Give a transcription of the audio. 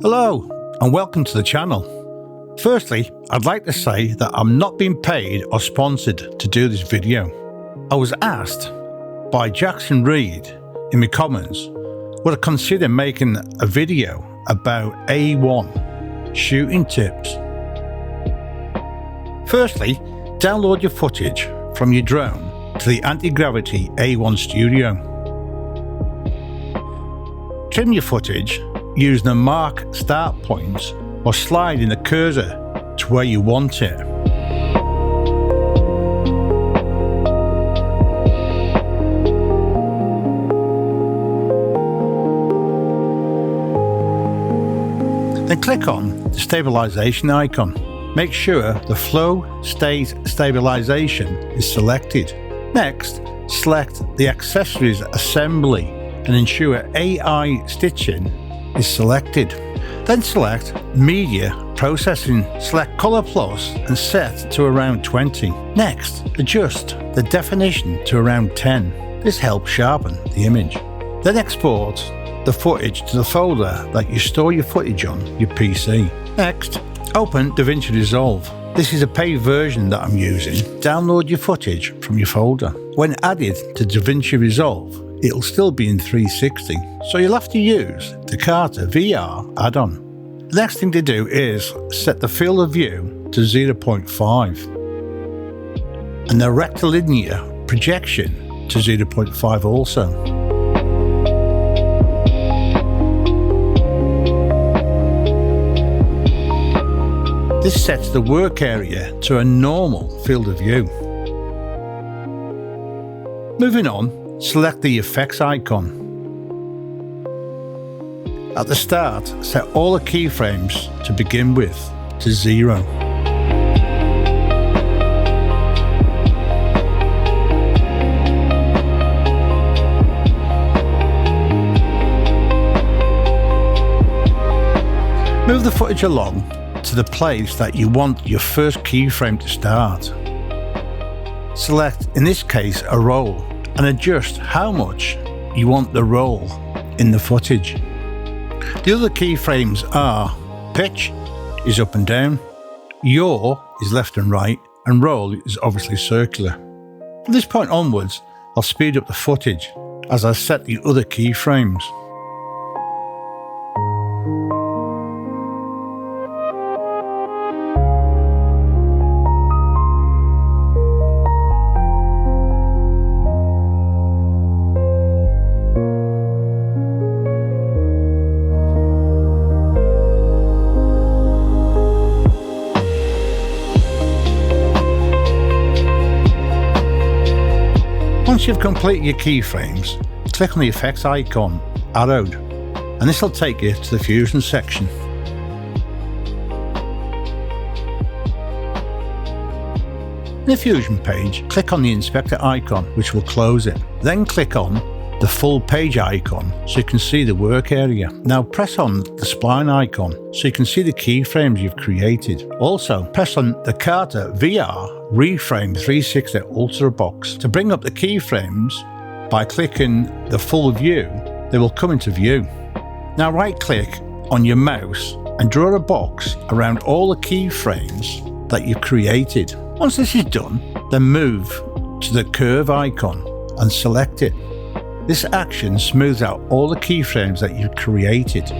Hello and welcome to the channel. Firstly, I'd like to say that I'm not being paid or sponsored to do this video. I was asked by Jackson Reed in my comments would I consider making a video about A1 shooting tips. Firstly, download your footage from your drone to the Antigravity A1 Studio. Trim your footage using the mark start points or sliding the cursor to where you want it. Then click on the stabilization icon. Make sure the flow state stabilization is selected. Next, select the accessories assembly and ensure AI stitching is selected. Then select Media Processing, select Color Plus and set to around 20. Next, adjust the definition to around 10. This helps sharpen the image. Then export the footage to the folder that you store your footage on your PC. Next, open DaVinci Resolve. This is a paid version that I'm using. Download your footage from your folder. When added to DaVinci Resolve, it'll still be in 360, so you'll have to use the Karta VR add-on. The next thing to do is set the field of view to 0.5 and the rectilinear projection to 0.5 also. This sets the work area to a normal field of view. Moving on, select the effects icon. At the start, set all the keyframes to begin with to 0. Move the footage along to the place that you want your first keyframe to start. Select, in this case, a roll and adjust how much you want the roll in the footage. The other keyframes are pitch is up and down, yaw is left and right, and roll is obviously circular. From this point onwards, I'll speed up the footage as I set the other keyframes. Once you've completed your keyframes, click on the effects icon, arrowed, and this will take you to the fusion section. In the fusion page, click on the inspector icon, which will close it. Then click on the full page icon so you can see the work area. Now press on the spline icon so you can see the keyframes you've created. Also, press on the Karta VR Reframe 360 Ultra box to bring up the keyframes. By clicking the full view, they will come into view. Now right click on your mouse and draw a box around all the keyframes that you've created. Once this is done, then move to the curve icon and select it. This action smooths out all the keyframes that you've created.